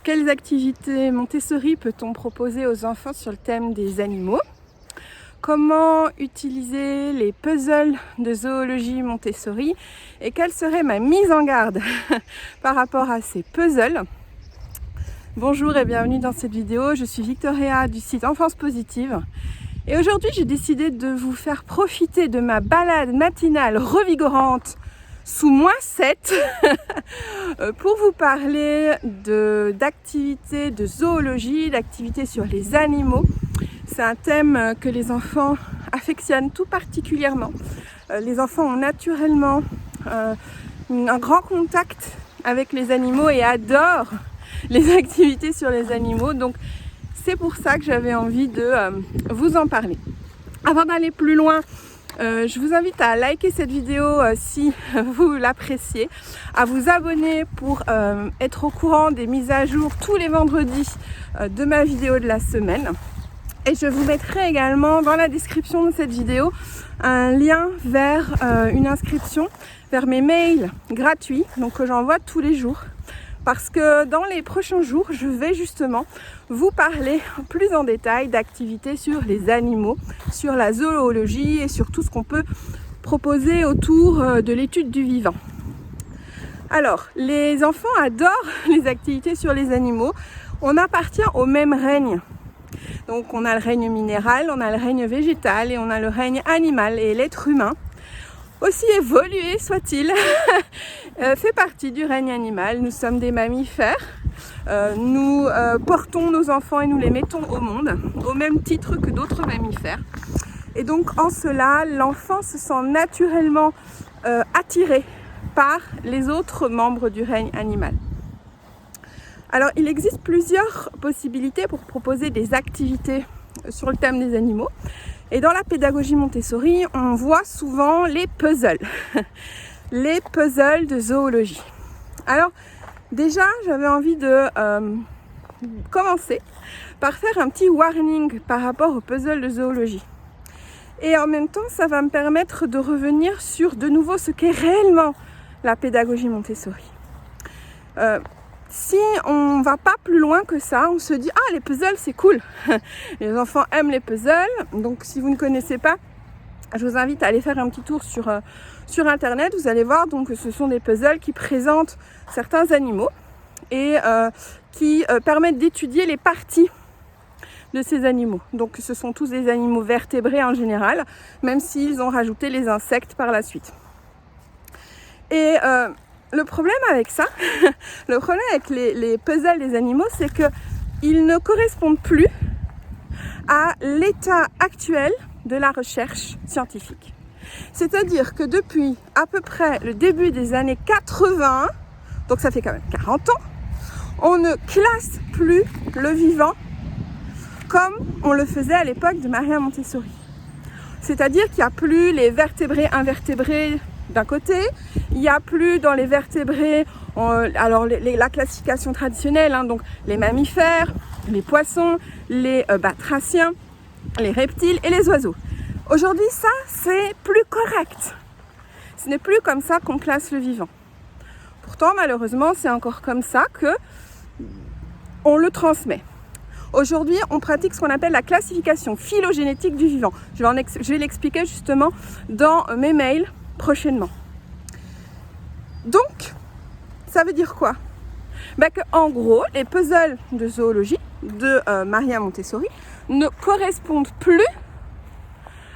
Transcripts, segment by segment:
quelles activités Montessori peut-on proposer aux enfants sur le thème des animaux? Comment utiliser les puzzles de zoologie Montessori? Et quelle serait ma mise en garde par rapport à ces puzzles? Bonjour et bienvenue dans cette vidéo, je suis Victoria du site Enfance Positive. Et aujourd'hui j'ai décidé de vous faire profiter de ma balade matinale revigorante sous -7 pour vous parler d'activités de zoologie, d'activités sur les animaux. C'est un thème que les enfants affectionnent tout particulièrement. Les enfants ont naturellement un grand contact avec les animaux et adorent les activités sur les animaux. Donc c'est pour ça que j'avais envie de vous en parler. Avant d'aller plus loin, je vous invite à liker cette vidéo si vous l'appréciez, à vous abonner pour être au courant des mises à jour tous les vendredis de ma vidéo de la semaine. Et je vous mettrai également dans la description de cette vidéo un lien vers une inscription, vers mes mails gratuits, donc que j'envoie tous les jours. Parce que dans les prochains jours, je vais justement vous parler plus en détail d'activités sur les animaux, sur la zoologie et sur tout ce qu'on peut proposer autour de l'étude du vivant. Alors, les enfants adorent les activités sur les animaux. On appartient au même règne. Donc on a le règne minéral, on a le règne végétal et on a le règne animal. Et l'être humain, aussi évolué soit-il, fait partie du règne animal. Nous sommes des mammifères, nous portons nos enfants et nous les mettons au monde, au même titre que d'autres mammifères. Et donc en cela, l'enfant se sent naturellement attiré par les autres membres du règne animal. Alors il existe plusieurs possibilités pour proposer des activités sur le thème des animaux. Et dans la pédagogie Montessori, on voit souvent les puzzles, les puzzles de zoologie. Alors déjà, j'avais envie de commencer par faire un petit warning par rapport aux puzzles de zoologie. Et en même temps, ça va me permettre de revenir sur de nouveau ce qu'est réellement la pédagogie Montessori. Si on ne va pas plus loin que ça, on se dit « Ah, les puzzles, c'est cool !» Les enfants aiment les puzzles. Donc, si vous ne connaissez pas, je vous invite à aller faire un petit tour sur Internet. Vous allez voir donc, que ce sont des puzzles qui présentent certains animaux et qui permettent d'étudier les parties de ces animaux. Donc, ce sont tous des animaux vertébrés en général, même s'ils ont rajouté les insectes par la suite. Et le problème avec ça, le problème avec les puzzles des animaux, c'est qu'ils ne correspondent plus à l'état actuel de la recherche scientifique. C'est-à-dire que depuis à peu près le début des années 80, donc ça fait quand même 40 ans, on ne classe plus le vivant comme on le faisait à l'époque de Maria Montessori. C'est-à-dire qu'il n'y a plus les vertébrés, invertébrés d'un côté, il n'y a plus dans les vertébrés, alors la classification traditionnelle, hein, donc les mammifères, les poissons, les batraciens, les reptiles et les oiseaux. Aujourd'hui, ça, c'est plus correct. Ce n'est plus comme ça qu'on classe le vivant. Pourtant, malheureusement, c'est encore comme ça qu'on le transmet. Aujourd'hui, on pratique ce qu'on appelle la classification phylogénétique du vivant. Je vais l'expliquer justement dans mes mails prochainement. Donc, ça veut dire quoi? En gros, les puzzles de zoologie de Maria Montessori ne correspondent plus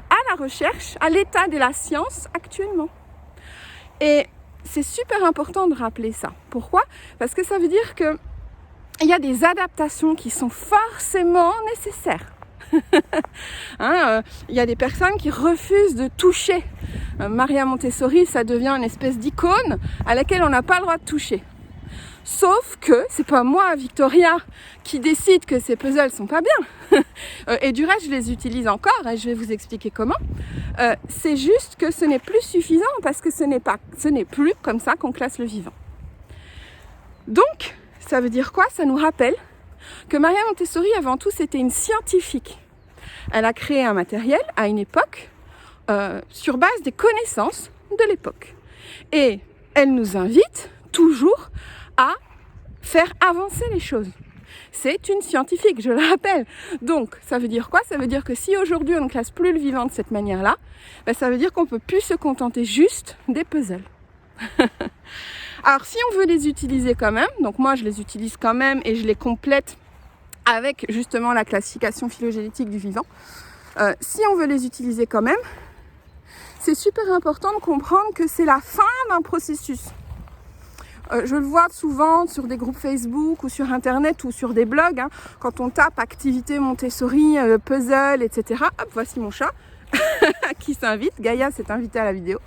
à la recherche, à l'état de la science actuellement. Et c'est super important de rappeler ça. Pourquoi? Parce que ça veut dire qu'il y a des adaptations qui sont forcément nécessaires. Il y a des personnes qui refusent de toucher. Maria Montessori, ça devient une espèce d'icône à laquelle on n'a pas le droit de toucher. Sauf que c'est pas moi, Victoria, qui décide que ces puzzles sont pas bien. Et du reste, je les utilise encore et je vais vous expliquer comment. C'est juste que ce n'est plus suffisant parce que ce n'est plus comme ça qu'on classe le vivant. Donc, ça veut dire quoi? Ça nous rappelle que Maria Montessori, avant tout, c'était une scientifique. Elle a créé un matériel à une époque sur base des connaissances de l'époque. Et elle nous invite toujours à faire avancer les choses. C'est une scientifique, je le rappelle. Donc, ça veut dire quoi? Ça veut dire que si aujourd'hui on ne classe plus le vivant de cette manière-là, ben, ça veut dire qu'on ne peut plus se contenter juste des puzzles. Alors, si on veut les utiliser quand même, donc moi je les utilise quand même et je les complète avec justement la classification phylogénétique du vivant. Si on veut les utiliser quand même, c'est super important de comprendre que c'est la fin d'un processus. Je le vois souvent sur des groupes Facebook ou sur Internet ou sur des blogs, hein, quand on tape activité Montessori, puzzle, etc. Hop, voici mon chat qui s'invite. Gaïa s'est invitée à la vidéo.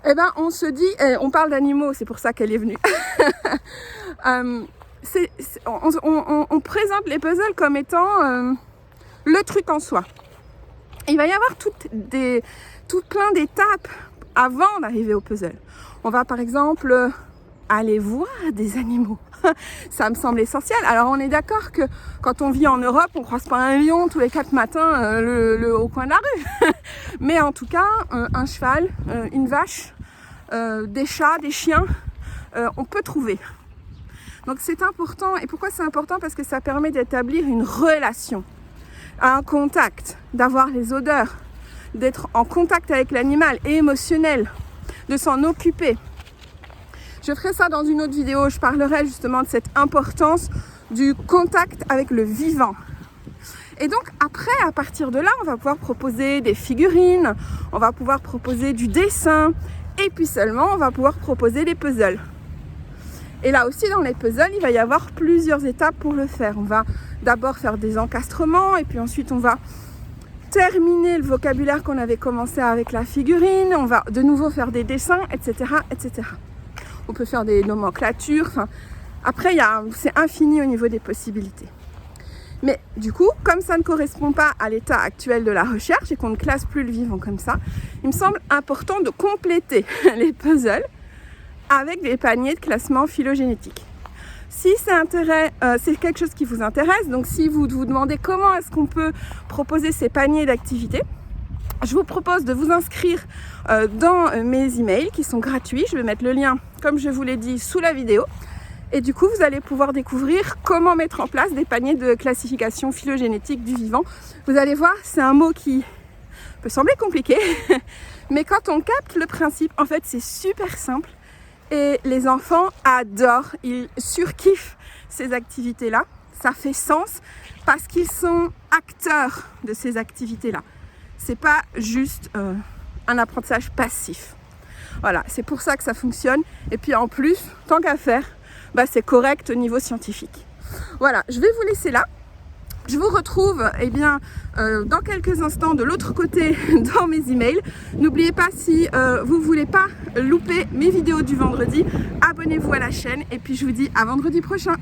Eh ben, on se dit, on parle d'animaux, c'est pour ça qu'elle est venue. On présente les puzzles comme étant le truc en soi. Il va y avoir tout plein d'étapes avant d'arriver au puzzle. On va par exemple aller voir des animaux. Ça me semble essentiel. Alors on est d'accord que quand on vit en Europe, on ne croise pas un lion tous les 4 matins au coin de la rue. Mais en tout cas, un cheval, une vache, des chats, des chiens, on peut trouver. Donc c'est important. Et pourquoi c'est important? Parce que ça permet d'établir une relation, un contact, d'avoir les odeurs, d'être en contact avec l'animal, émotionnel, de s'en occuper. Je ferai ça dans une autre vidéo, je parlerai justement de cette importance du contact avec le vivant. Et donc après, à partir de là, on va pouvoir proposer des figurines, on va pouvoir proposer du dessin, et puis seulement on va pouvoir proposer des puzzles. Et là aussi, dans les puzzles, il va y avoir plusieurs étapes pour le faire. On va d'abord faire des encastrements, et puis ensuite on va terminer le vocabulaire qu'on avait commencé avec la figurine, on va de nouveau faire des dessins, etc., etc. On peut faire des nomenclatures, enfin, après c'est infini au niveau des possibilités. Mais du coup, comme ça ne correspond pas à l'état actuel de la recherche et qu'on ne classe plus le vivant comme ça, il me semble important de compléter les puzzles avec des paniers de classement phylogénétique. Si c'est quelque chose qui vous intéresse, donc si vous vous demandez comment est-ce qu'on peut proposer ces paniers d'activités, je vous propose de vous inscrire dans mes emails qui sont gratuits. Je vais mettre le lien, comme je vous l'ai dit, sous la vidéo. Et du coup, vous allez pouvoir découvrir comment mettre en place des paniers de classification phylogénétique du vivant. Vous allez voir, c'est un mot qui peut sembler compliqué, mais quand on capte le principe, en fait, c'est super simple. Et les enfants adorent, ils surkiffent ces activités-là. Ça fait sens parce qu'ils sont acteurs de ces activités-là. C'est pas juste un apprentissage passif. Voilà, c'est pour ça que ça fonctionne. Et puis en plus, tant qu'à faire, bah, c'est correct au niveau scientifique. Voilà, je vais vous laisser là. Je vous retrouve dans quelques instants de l'autre côté dans mes emails. N'oubliez pas, si vous ne voulez pas louper mes vidéos du vendredi, abonnez-vous à la chaîne. Et puis je vous dis à vendredi prochain.